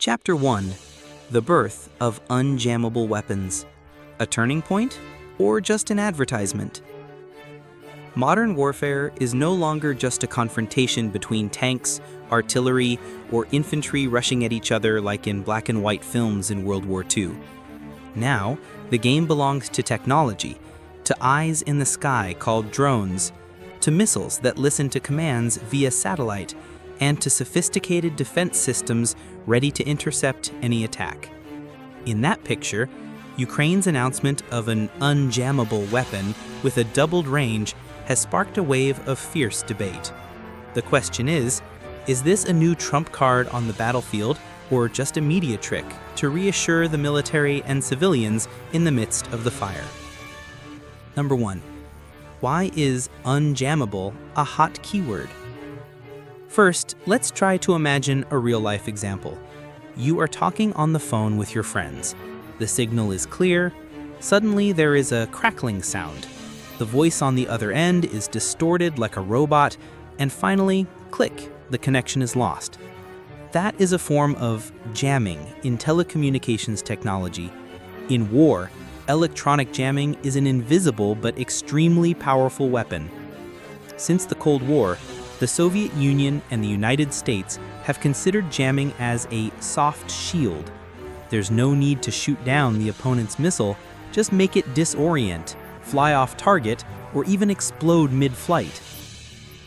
Chapter 1. The Birth of Unjammable Weapons. A turning point, or just an advertisement? Modern warfare is no longer just a confrontation between tanks, artillery, or infantry rushing at each other like in black and white films in World War II. Now, the game belongs to technology, to eyes in the sky called drones, to missiles that listen to commands via satellite, and to sophisticated defense systems ready to intercept any attack. In that picture, Ukraine's announcement of an unjammable weapon with a doubled range has sparked a wave of fierce debate. The question is this a new trump card on the battlefield or just a media trick to reassure the military and civilians in the midst of the fire? Number 1. Why is unjammable a hot keyword? First, let's try to imagine a real-life example. You are talking on the phone with your friends. The signal is clear. Suddenly, there is a crackling sound. The voice on the other end is distorted like a robot, and finally, click, the connection is lost. That is a form of jamming in telecommunications technology. In war, electronic jamming is an invisible but extremely powerful weapon. Since the Cold War, the Soviet Union and the United States have considered jamming as a soft shield. There's no need to shoot down the opponent's missile, just make it disorient, fly off target, or even explode mid-flight.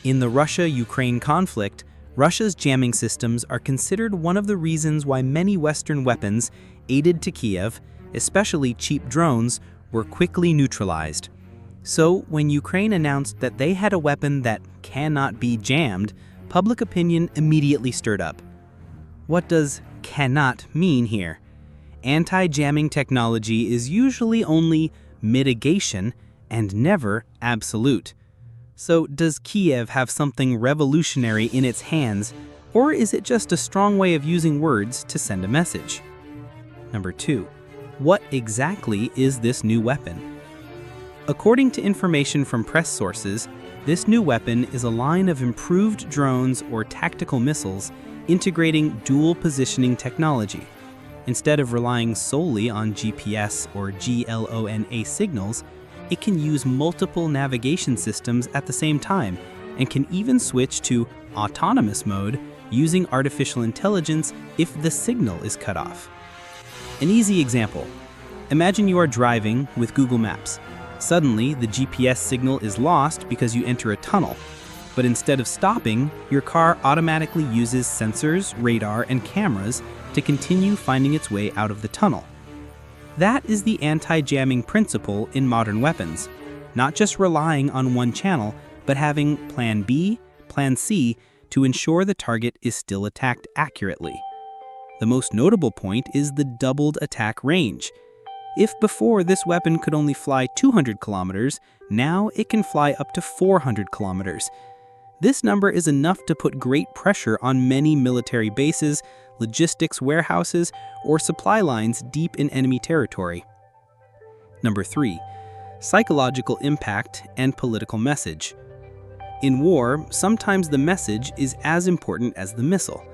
In the Russia-Ukraine conflict, Russia's jamming systems are considered one of the reasons why many Western weapons aided to Kiev, especially cheap drones, were quickly neutralized. So, when Ukraine announced that they had a weapon that cannot be jammed, public opinion immediately stirred up. What does cannot mean here? Anti-jamming technology is usually only mitigation and never absolute. So, does Kiev have something revolutionary in its hands, or is it just a strong way of using words to send a message? Number 2. What exactly is this new weapon? According to information from press sources, this new weapon is a line of improved drones or tactical missiles integrating dual positioning technology. Instead of relying solely on GPS or GLONA signals, it can use multiple navigation systems at the same time and can even switch to autonomous mode using artificial intelligence if the signal is cut off. An easy example. Imagine you are driving with Google Maps. Suddenly, the GPS signal is lost because you enter a tunnel. But instead of stopping, your car automatically uses sensors, radar, and cameras to continue finding its way out of the tunnel. That is the anti-jamming principle in modern weapons. Not just relying on one channel, but having Plan B, Plan C to ensure the target is still attacked accurately. The most notable point is the doubled attack range. If before this weapon could only fly 200 kilometers, now it can fly up to 400 kilometers. This number is enough to put great pressure on many military bases, logistics warehouses, or supply lines deep in enemy territory. Number 3. Psychological impact and political message. In war, sometimes the message is as important as the missile.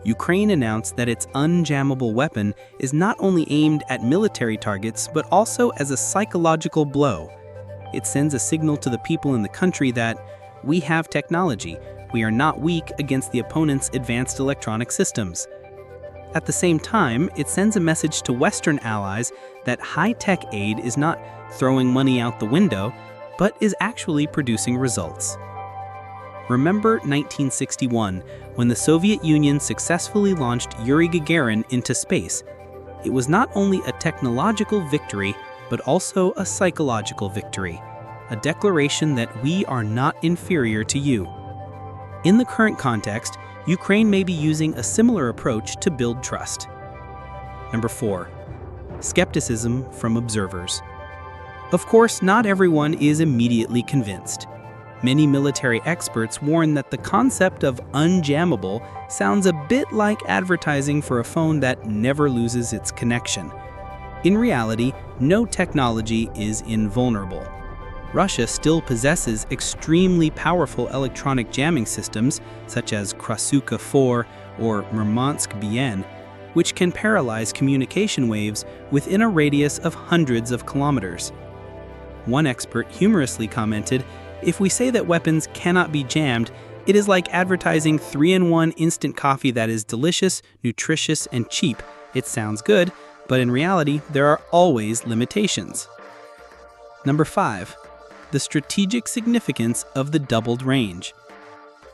Ukraine announced that its unjammable weapon is not only aimed at military targets, but also as a psychological blow. It sends a signal to the people in the country that we have technology, we are not weak against the opponent's advanced electronic systems. At the same time, it sends a message to Western allies that high-tech aid is not throwing money out the window, but is actually producing results. Remember 1961, when the Soviet Union successfully launched Yuri Gagarin into space. It was not only a technological victory, but also a psychological victory, a declaration that we are not inferior to you. In the current context, Ukraine may be using a similar approach to build trust. Number 4. Skepticism from observers. Of course, not everyone is immediately convinced. Many military experts warn that the concept of unjammable sounds a bit like advertising for a phone that never loses its connection. In reality, no technology is invulnerable. Russia still possesses extremely powerful electronic jamming systems, such as Krasuka 4 or Murmansk BN, which can paralyze communication waves within a radius of hundreds of kilometers. One expert humorously commented, "If we say that weapons cannot be jammed, it is like advertising 3-in-1 instant coffee that is delicious, nutritious, and cheap. It sounds good, but in reality, there are always limitations." Number 5. The strategic significance of the doubled range.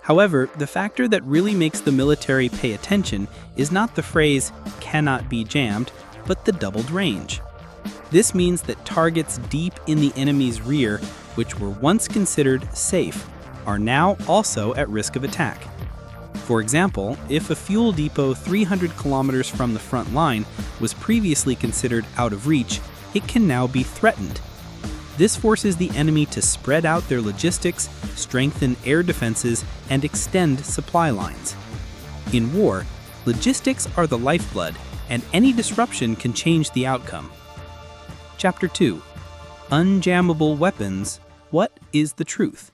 However, the factor that really makes the military pay attention is not the phrase "cannot be jammed," but the doubled range. This means that targets deep in the enemy's rear, which were once considered safe, are now also at risk of attack. For example, if a fuel depot 300 kilometers from the front line was previously considered out of reach, it can now be threatened. This forces the enemy to spread out their logistics, strengthen air defenses, and extend supply lines. In war, logistics are the lifeblood, and any disruption can change the outcome. Chapter 2. Unjammable Weapons. What is the truth?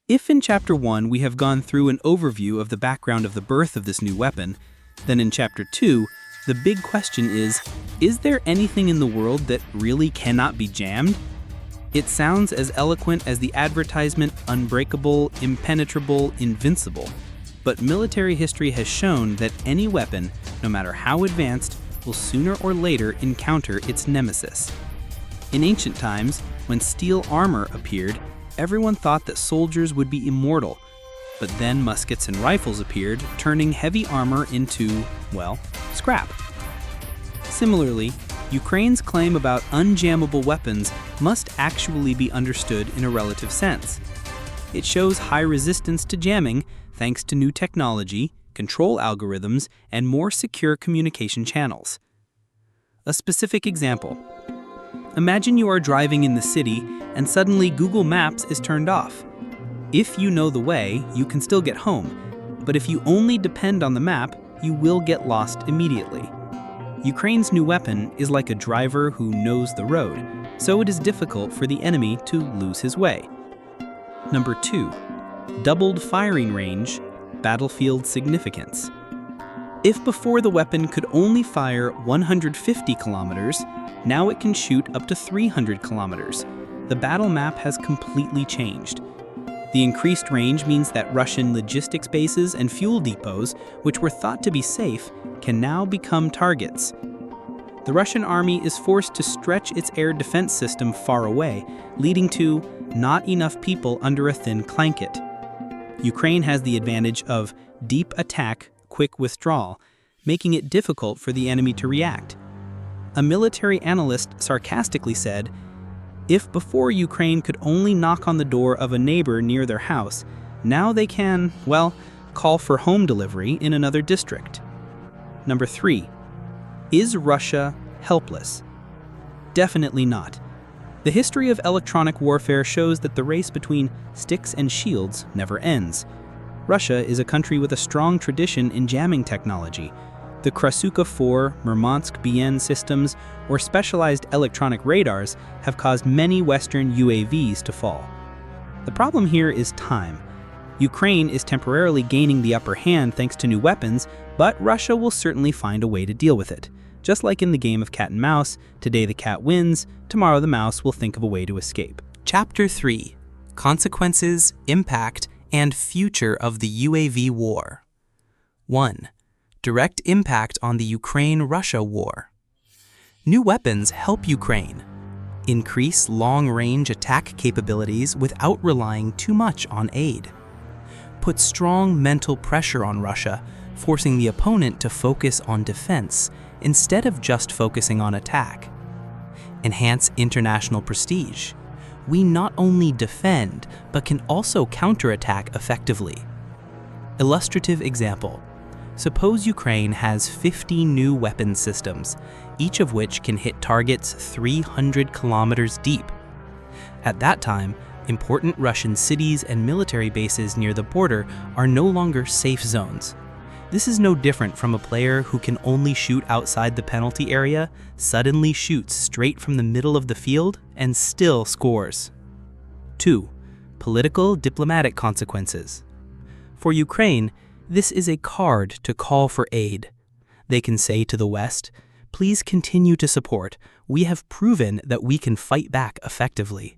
If in Chapter 1 we have gone through an overview of the background of the birth of this new weapon, then in Chapter 2, the big question is there anything in the world that really cannot be jammed? It sounds as eloquent as the advertisement unbreakable, impenetrable, invincible. But military history has shown that any weapon, no matter how advanced, will sooner or later encounter its nemesis. In ancient times, when steel armor appeared, everyone thought that soldiers would be immortal. But then muskets and rifles appeared, turning heavy armor into, well, scrap. Similarly, Ukraine's claim about unjammable weapons must actually be understood in a relative sense. It shows high resistance to jamming thanks to new technology, control algorithms, and more secure communication channels. A specific example. Imagine you are driving in the city and suddenly Google Maps is turned off. If you know the way, you can still get home, but if you only depend on the map, you will get lost immediately. Ukraine's new weapon is like a driver who knows the road, so it is difficult for the enemy to lose his way. Number 2. Doubled firing range, battlefield significance. If before the weapon could only fire 150 kilometers, now it can shoot up to 300 kilometers. The battle map has completely changed. The increased range means that Russian logistics bases and fuel depots, which were thought to be safe, can now become targets. The Russian army is forced to stretch its air defense system far away, leading to not enough people under a thin blanket. Ukraine has the advantage of deep attack, quick withdrawal, making it difficult for the enemy to react. A military analyst sarcastically said, "If before Ukraine could only knock on the door of a neighbor near their house, now they can, well, call for home delivery in another district." Number 3. Is Russia helpless? Definitely not. The history of electronic warfare shows that the race between sticks and shields never ends. Russia is a country with a strong tradition in jamming technology. The Krasuka 4, Murmansk BN systems, or specialized electronic radars have caused many Western UAVs to fall. The problem here is time. Ukraine is temporarily gaining the upper hand thanks to new weapons, but Russia will certainly find a way to deal with it. Just like in the game of cat and mouse, today the cat wins, tomorrow the mouse will think of a way to escape. Chapter 3. Consequences, Impact, and Future of the UAV War. 1. Direct impact on the Ukraine-Russia war. New weapons help Ukraine. Increase long-range attack capabilities without relying too much on aid. Put strong mental pressure on Russia, forcing the opponent to focus on defense instead of just focusing on attack. Enhance international prestige. We not only defend, but can also counterattack effectively. Illustrative example. Suppose Ukraine has 50 new weapon systems, each of which can hit targets 300 kilometers deep. At that time, important Russian cities and military bases near the border are no longer safe zones. This is no different from a player who can only shoot outside the penalty area, suddenly shoots straight from the middle of the field, and still scores. 2. Political diplomatic consequences. For Ukraine, this is a card to call for aid. They can say to the West, "Please continue to support. We have proven that we can fight back effectively."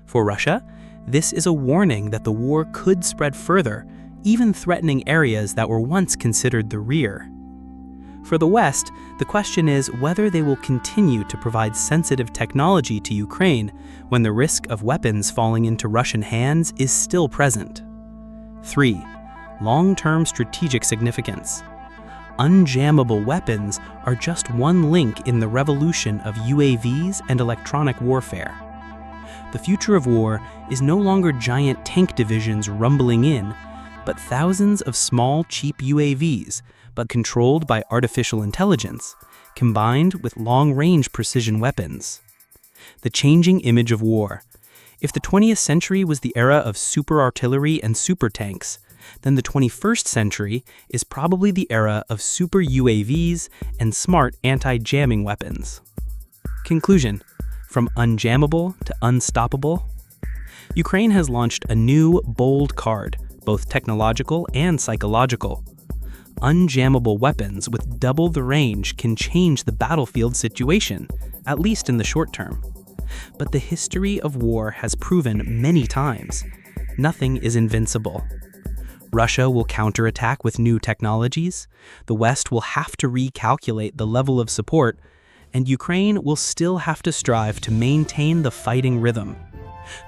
For Russia, this is a warning that the war could spread further, even threatening areas that were once considered the rear. For the West, the question is whether they will continue to provide sensitive technology to Ukraine when the risk of weapons falling into Russian hands is still present. 3. Long-term strategic significance. Unjammable weapons are just one link in the revolution of UAVs and electronic warfare. The future of war is no longer giant tank divisions rumbling in, but thousands of small, cheap UAVs, but controlled by artificial intelligence, combined with long-range precision weapons. The changing image of war. If the 20th century was the era of super artillery and super tanks, then the 21st century is probably the era of super UAVs and smart anti-jamming weapons. Conclusion: from unjammable to unstoppable, Ukraine has launched a new, bold card, both technological and psychological. Unjammable weapons with double the range can change the battlefield situation, at least in the short term. But the history of war has proven many times, nothing is invincible. Russia will counterattack with new technologies, the West will have to recalculate the level of support, and Ukraine will still have to strive to maintain the fighting rhythm.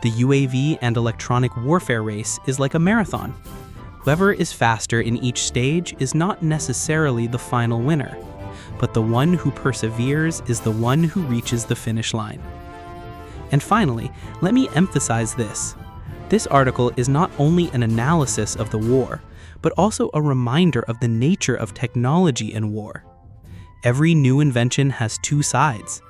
The UAV and electronic warfare race is like a marathon. Whoever is faster in each stage is not necessarily the final winner, but the one who perseveres is the one who reaches the finish line. And finally, let me emphasize this. This article is not only an analysis of the war, but also a reminder of the nature of technology in war. Every new invention has two sides.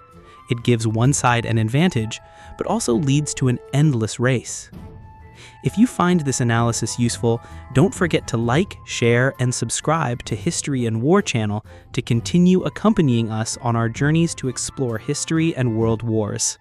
It gives one side an advantage, but also leads to an endless race. If you find this analysis useful, don't forget to like, share, and subscribe to History&War channel to continue accompanying us on our journeys to explore history and world wars.